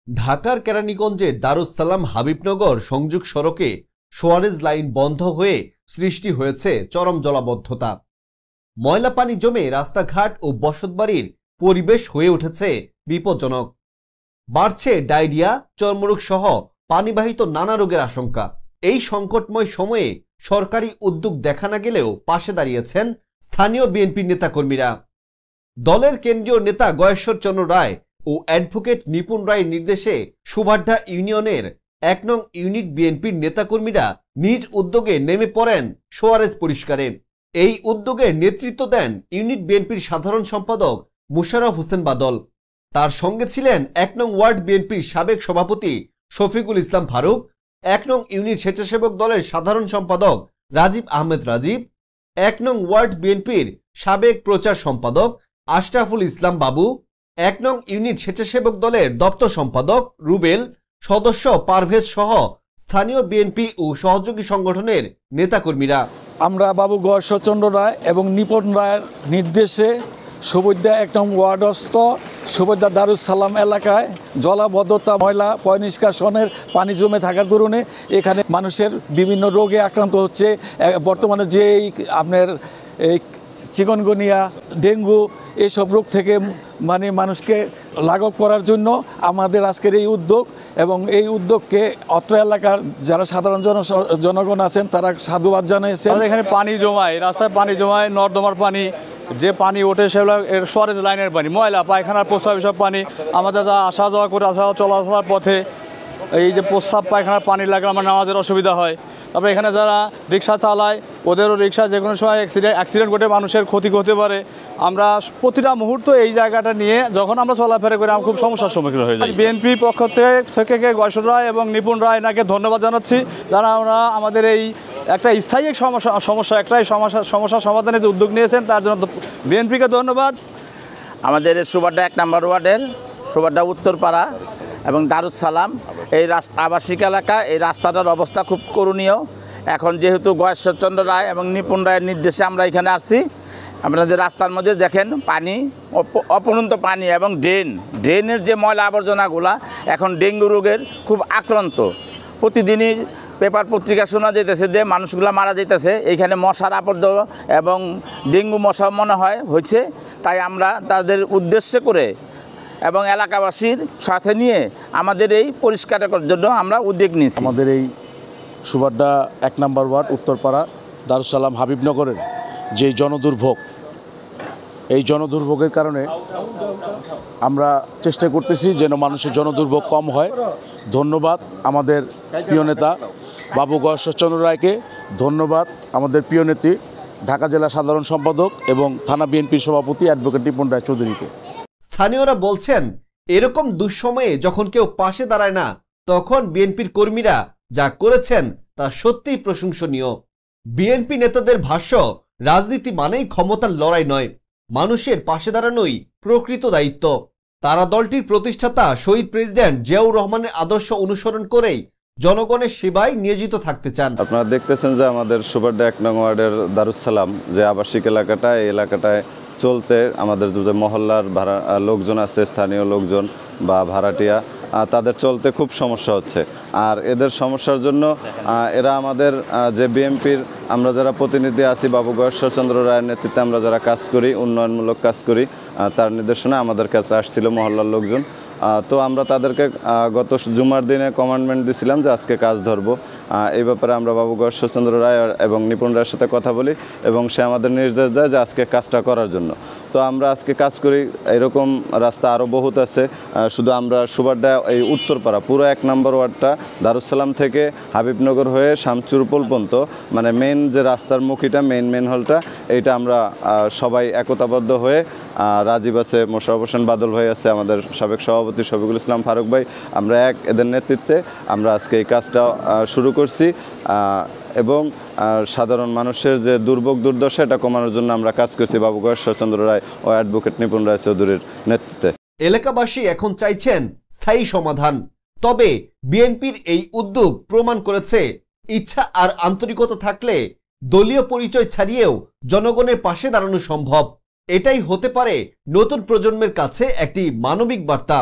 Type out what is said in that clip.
ঢাকার কেরানীগঞ্জের দারুস সালাম হাবিবনগর সংযোগ সড়কে সোয়ারেজ লাইন বন্ধ হয়ে সৃষ্টি হয়েছে চরম জলাবদ্ধতা। ময়লা পানি জমে রাস্তাঘাট ও বসতবাড়ির পরিবেশ হয়ে উঠেছে বিপজ্জনক। বাড়ছে ডায়রিয়া, চর্মরোগ সহ পানিবাহিত নানা রোগের আশঙ্কা। এই সংকটময় সময়ে সরকারি উদ্যোগ দেখা না গেলেও পাশে দাঁড়িয়েছেন স্থানীয় বিএনপির নেতাকর্মীরা। দলের কেন্দ্রীয় নেতা গয়েশ্বর চন্দ্র রায় ও অ্যাডভোকেট নিপুণ রায়ের নির্দেশে সুভাড্ডা ইউনিয়নের ১ নং ইউনিট বিএনপির নেতাকর্মীরা নিজ উদ্যোগে নেমে পড়েন সোয়ারেজ পরিষ্কারে। এই উদ্যোগের নেতৃত্ব দেন ইউনিট বিএনপির সাধারণ সম্পাদক মুশাররফ হোসেন বাদল। তার সঙ্গে ছিলেন ১ নং ওয়ার্ড বিএনপির সাবেক সভাপতি শফিকুল ইসলাম ফারুক, ১ নং ইউনিট স্বেচ্ছাসেবক দলের সাধারণ সম্পাদক রাজীব আহমেদ রাজীব, ১ নং ওয়ার্ড বিএনপির সাবেক প্রচার সম্পাদক আশরাফুল ইসলাম বাবু, ১ নং ইউনিট স্বেচ্ছাসেবক দলের দপ্তর সম্পাদক রুবেল, সদস্য পারভেজ সহ স্থানীয় বিএনপি ও সহযোগী সংগঠনের নেতাকর্মীরা। আমরা বাবু গয়েশ্বর চন্দ্র রায় এবং নিপুণ রায়ের নির্দেশে সুবৈদ্যা ১ নং ওয়ার্ডস্থ সুবৈদ্যা দারুস সালাম এলাকায় জলাবদ্ধতা, ময়লা পয়ঃনিষ্কাশনের পানি জমে থাকার দরুনে এখানে মানুষের বিভিন্ন রোগে আক্রান্ত হচ্ছে। বর্তমানে যে আপনার এই চিকনগুনিয়া, ডেঙ্গু এইসব রোগ থেকে মানুষকে লাঘব করার জন্য আমাদের আজকের এই উদ্যোগ, এবং এই উদ্যোগকে অত্র এলাকার যারা সাধারণ জনগণ আছেন তারা সাধুবাদ জানিয়েছেন। এখানে পানি জমায়, রাস্তায় পানি জমায়, নর্দমার পানি, যে পানি ওঠে সেগুলো সোয়ারেজ লাইনের পানি, ময়লা পায়খানার প্রস্রাব, এসব পানি আমাদের যা আসা যাওয়া করে চলাফেরার পথে এই যে প্রস্রাব পায়খানার পানি লাগলে আমার নামাজের অসুবিধা হয়। তারপরে এখানে যারা রিক্সা চালায় ওদেরও রিক্সা যে কোনো সময় অ্যাক্সিডেন্ট ঘটে মানুষের ক্ষতি হতে পারে। আমরা প্রতিটা মুহূর্ত এই জায়গাটা নিয়ে যখন আমরা চলাফেরা করি আমরা খুব সমস্যার সম্মুখীন হয়ে যাই। বিএনপির পক্ষ থেকে গয়েশ্বর রায় এবং নিপুণ রায় এনাকে ধন্যবাদ জানাচ্ছি, যারা ওরা আমাদের এই একটা স্থায়ী সমস্যা সমাধানের যে উদ্যোগ নিয়েছেন তার জন্য বিএনপিকে ধন্যবাদ। আমাদের সুভাড্ডা ১ নম্বর ওয়ার্ডের সুভাড্ডা উত্তরপাড়া এবং দারুস সালাম এই আবাসিক এলাকা, এই রাস্তাটার অবস্থা খুব করুণীয়। এখন যেহেতু গয়েশ্বর চন্দ্র রায় এবং নিপুণ রায়ের নির্দেশে আমরা এখানে আসছি, আপনাদের রাস্তার মধ্যে দেখেন পানি, অপরন্ত পানি এবং ড্রেনের যে ময়লা আবর্জনাগুলা এখন ডেঙ্গু রোগের খুব আক্রান্ত। প্রতিদিনই পেপার পত্রিকা শোনা যেতেছে যে মানুষগুলো মারা যেতেছে এইখানে মশার আবদ্ধ এবং ডেঙ্গু মশা মনে হয় হয়েছে। তাই আমরা তাদের উদ্দেশ্য করে এবং এলাকাবাসীর সাথে নিয়ে আমাদের এই পরিষ্কার করার জন্য আমরা উদ্যোগ নিয়েছি। আমাদের এই সুভাড্ডা ১ নম্বর ওয়ার্ড উত্তরপাড়া দারুস সালাম হাবিবনগরের যেই জনদুর্ভোগ, এই জনদুর্ভোগের কারণে আমরা চেষ্টা করতেছি যেন মানুষের জনদুর্ভোগ কম হয়। ধন্যবাদ আমাদের প্রিয় নেতা বাবু গয়েশ্বর চন্দ্র রায়কে, ধন্যবাদ আমাদের প্রিয় নেত্রী ঢাকা জেলা সাধারণ সম্পাদক এবং থানা বিএনপির সভাপতি অ্যাডভোকেট নিপুণ রায় চৌধুরীকে। স্থানীয়রা বলছেন, এরকম দুঃসময়ে যখন কেউ পাশে দাঁড়ায় না তখন বিএনপির কর্মীরা যা করেছেন তা সত্যিই প্রশংসনীয়। বিএনপি নেতাদের ভাষ্য, রাজনীতি মানেই ক্ষমতার লড়াই নয়, মানুষের পাশে দাঁড়ানোই প্রকৃত দায়িত্ব। তারা দলটির প্রতিষ্ঠাতা শহীদ প্রেসিডেন্ট জিয়াউর রহমানের আদর্শ অনুসরণ করেই জনগণের সেবায় নিয়োজিত থাকতে চান। আপনারা দেখতেছেন যে আমাদের সুভাড্ডা ১ নং ওয়ার্ডের দারুস সালাম যে আবাসিক এলাকাটা, এই এলাকাটায় চলতে আমাদের যে মহল্লার লোকজন আছে, স্থানীয় লোকজন বা ভাড়াটিয়া, তাদের চলতে খুব সমস্যা হচ্ছে। আর এদের সমস্যার জন্য এরা আমাদের যে বিএনপির আমরা যারা প্রতিনিধি আছি, বাবু গয়েশ্বর চন্দ্র রায়ের নেতৃত্বে আমরা যারা কাজ করি, উন্নয়নমূলক কাজ করি, তার নির্দেশনায় আমাদের কাছে আসছিল মহল্লার লোকজন। তো আমরা তাদেরকে গত জুমার দিনে কমান্ডমেন্ট দিয়েছিলাম যে আজকে কাজ ধরবো। এই ব্যাপারে আমরা বাবু গয়েশ্বর চন্দ্র রায় এবং নিপুণ রায়ের সাথে কথা বলি এবং সে আমাদের নির্দেশ দেয় যে আজকে কাজটা করার জন্য। তো আমরা আজকে কাজ করি। এরকম রাস্তা আরও বহুত আছে। শুধু আমরা সুভাড্ডা এই উত্তরপাড়া পুরো ১ নম্বর ওয়ার্ডটা দারুস সালাম থেকে হাবিবনগর হয়ে শামচুর পর্যন্ত, মানে মেন যে রাস্তার মুখীটা, মেন হলটা, এইটা আমরা সবাই একতাবদ্ধ হয়ে, রাজীব আছে, মোশাররফ হোসেন বাদল ভাই আছে, আমাদের সাবেক সভাপতি শফিকুল ইসলাম ফারুক ভাই, আমরা এদের নেতৃত্বে আমরা আজকে এই কাজটা শুরু করছি এবং সাধারণ মানুষের যে দুর্ভোগ দুর্দশা এটা কমানোর জন্য আমরা কাজ করছি বাবু গয়েশ্বর চন্দ্র রায় ও অ্যাডভোকেট নিপুণ রায় চৌধুরীর নেতৃত্বে। এলাকাবাসী এখন চাইছেন স্থায়ী সমাধান। তবে বিএনপির এই উদ্যোগ প্রমাণ করেছে, ইচ্ছা আর আন্তরিকতা থাকলে দলীয় পরিচয় ছাড়িয়েও জনগণের পাশে দাঁড়ানো সম্ভব। এটাই হতে পারে নতুন প্রজন্মের কাছে একটি মানবিক বার্তা।